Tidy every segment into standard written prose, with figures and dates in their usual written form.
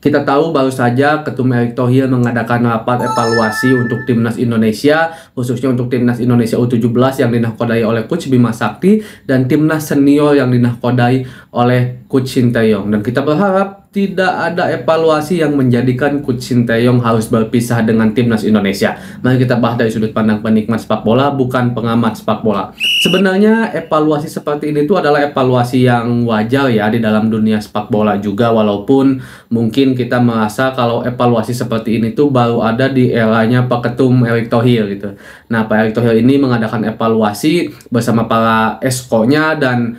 Kita tahu baru saja Ketum Erick Thohir mengadakan rapat evaluasi untuk Timnas Indonesia, khususnya untuk Timnas Indonesia U17 yang dinahkodai oleh Coach Bima Sakti dan Timnas Senior yang dinahkodai oleh Coach Sinteyong. Dan kita berharap tidak ada evaluasi yang menjadikan Coach Sinteyong harus berpisah dengan Timnas Indonesia. Mari kita bahas dari sudut pandang penikmat sepak bola, bukan pengamat sepak bola. Sebenarnya evaluasi seperti ini tuh adalah evaluasi yang wajar ya di dalam dunia sepak bola juga, walaupun mungkin kita merasa kalau evaluasi seperti ini tuh baru ada di eranya Pak Ketum Erick Thohir gitu. Nah, Pak Erick Thohir ini mengadakan evaluasi bersama para esko-nya dan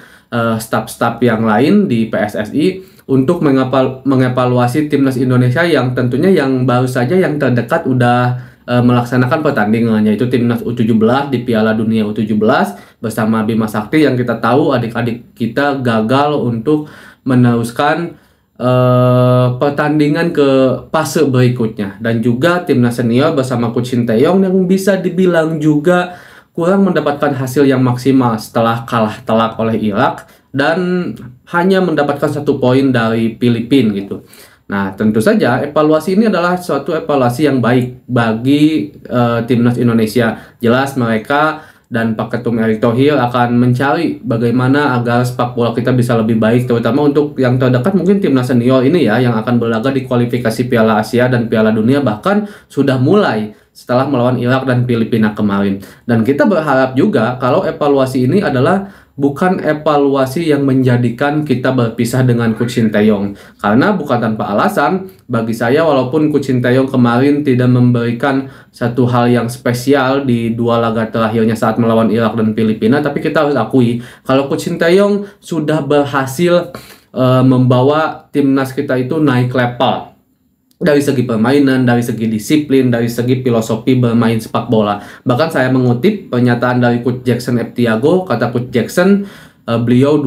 staf-staf yang lain di PSSI untuk mengevaluasi Timnas Indonesia yang tentunya yang baru saja yang terdekat udah melaksanakan pertandingan, yaitu Timnas U17 di Piala Dunia U17 bersama Bima Sakti yang kita tahu adik-adik kita gagal untuk meneruskan pertandingan ke fase berikutnya, dan juga Timnas Senior bersama Coach Sinteyong yang bisa dibilang juga kurang mendapatkan hasil yang maksimal setelah kalah telak oleh Irak dan hanya mendapatkan 1 poin dari Filipina gitu. Nah, tentu saja evaluasi ini adalah suatu evaluasi yang baik bagi Timnas Indonesia. Jelas mereka dan Pak Ketum Erick Thohir akan mencari bagaimana agar sepak bola kita bisa lebih baik, terutama untuk yang terdekat mungkin Timnas Senior ini ya, yang akan berlaga di kualifikasi Piala Asia dan Piala Dunia, bahkan sudah mulai setelah melawan Irak dan Filipina kemarin. Dan kita berharap juga kalau evaluasi ini adalah bukan evaluasi yang menjadikan kita berpisah dengan Coach Sinteyong. Karena bukan tanpa alasan, bagi saya walaupun Coach Sinteyong kemarin tidak memberikan satu hal yang spesial di 2 laga terakhirnya saat melawan Irak dan Filipina, tapi kita harus akui kalau Coach Sinteyong sudah berhasil membawa timnas kita itu naik level. Dari segi permainan, dari segi disiplin, dari segi filosofi bermain sepak bola. Bahkan saya mengutip pernyataan dari Coach Jackson F. Tiago. Kata Coach Jackson, beliau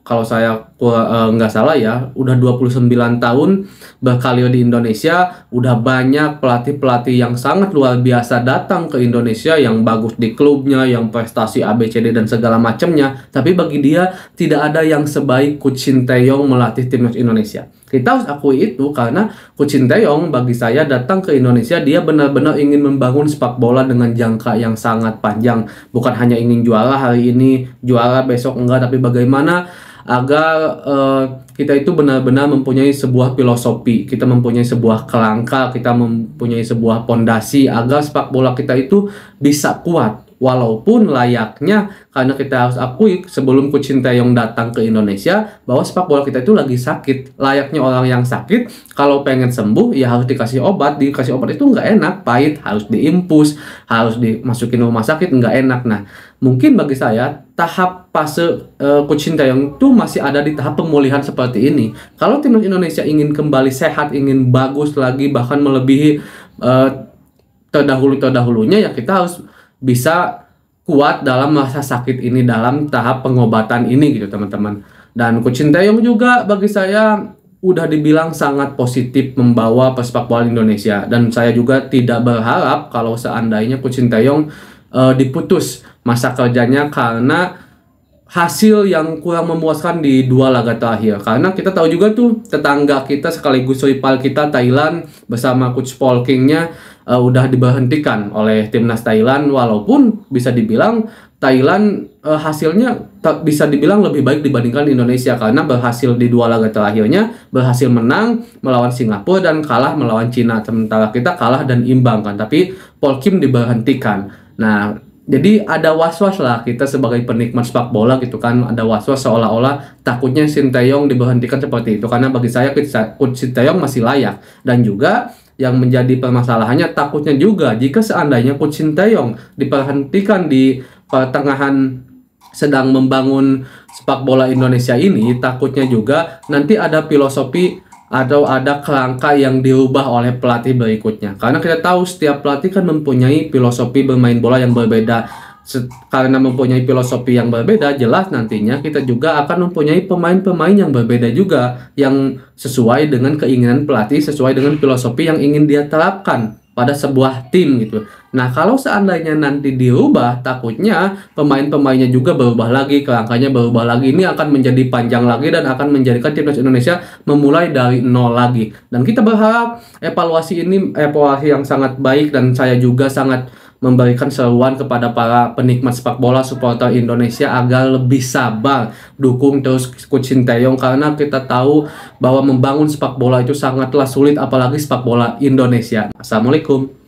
kalau saya nggak salah ya, udah 29 tahun berkarir di Indonesia, udah banyak pelatih-pelatih yang sangat luar biasa datang ke Indonesia, yang bagus di klubnya, yang prestasi ABCD dan segala macamnya. Tapi bagi dia tidak ada yang sebaik Coach Sinteyong melatih timnas Indonesia. Kita harus akui itu karena Coach Sinteyong bagi saya datang ke Indonesia, dia benar-benar ingin membangun sepak bola dengan jangka yang sangat panjang. Bukan hanya ingin juara hari ini, juara besok enggak, tapi bagaimana agar kita itu benar-benar mempunyai sebuah filosofi, kita mempunyai sebuah kerangka, kita mempunyai sebuah pondasi agar sepak bola kita itu bisa kuat. Walaupun layaknya, karena kita harus akui sebelum Coach Sinteyong datang ke Indonesia bahwa sepak bola kita itu lagi sakit. Layaknya orang yang sakit, kalau pengen sembuh ya harus dikasih obat. Dikasih obat itu nggak enak, pahit, harus diinfus, harus dimasukin rumah sakit, nggak enak. Nah, mungkin bagi saya tahap fase Coach Sinteyong itu masih ada di tahap pemulihan seperti ini. Kalau timnas Indonesia ingin kembali sehat, ingin bagus lagi, bahkan melebihi terdahulunya, ya kita harus bisa kuat dalam masa sakit ini, dalam tahap pengobatan ini gitu teman-teman. Dan Coach Sinteyong juga bagi saya udah dibilang sangat positif membawa sepak bola Indonesia, dan saya juga tidak berharap kalau seandainya Coach Sinteyong diputus masa kerjanya karena hasil yang kurang memuaskan di 2 laga terakhir. Karena kita tahu juga tuh tetangga kita sekaligus rival kita Thailand bersama Coach Paul King-nya udah diberhentikan oleh timnas Thailand, walaupun bisa dibilang Thailand hasilnya bisa dibilang lebih baik dibandingkan Indonesia karena berhasil di 2 laga terakhirnya, berhasil menang melawan Singapura dan kalah melawan Cina, sementara kita kalah dan imbang kan, tapi Paul Kim diberhentikan. Nah, jadi ada was-was lah kita sebagai penikmat sepak bola gitu kan, ada was-was seolah-olah takutnya Sinteyong diberhentikan seperti itu, karena bagi saya Coach Sinteyong masih layak. Dan juga yang menjadi permasalahannya takutnya juga jika seandainya Coach Sinteyong diberhentikan di pertengahan sedang membangun sepak bola Indonesia ini, takutnya juga nanti ada filosofi atau ada kerangka yang dirubah oleh pelatih berikutnya. Karena kita tahu setiap pelatih kan mempunyai filosofi bermain bola yang berbeda. Karena mempunyai filosofi yang berbeda, jelas nantinya kita juga akan mempunyai pemain-pemain yang berbeda juga, yang sesuai dengan keinginan pelatih, sesuai dengan filosofi yang ingin dia terapkan. pada sebuah tim gitu. Nah, kalau seandainya nanti dirubah, takutnya pemain-pemainnya juga berubah lagi, kerangkanya berubah lagi. Ini akan menjadi panjang lagi dan akan menjadikan timnas Indonesia memulai dari nol lagi. Dan kita berharap evaluasi ini evaluasi yang sangat baik, dan saya juga sangat memberikan seruan kepada para penikmat sepak bola supporter Indonesia agar lebih sabar, dukung terus Coach Sinteyong, karena kita tahu bahwa membangun sepak bola itu sangatlah sulit, apalagi sepak bola Indonesia. Assalamualaikum.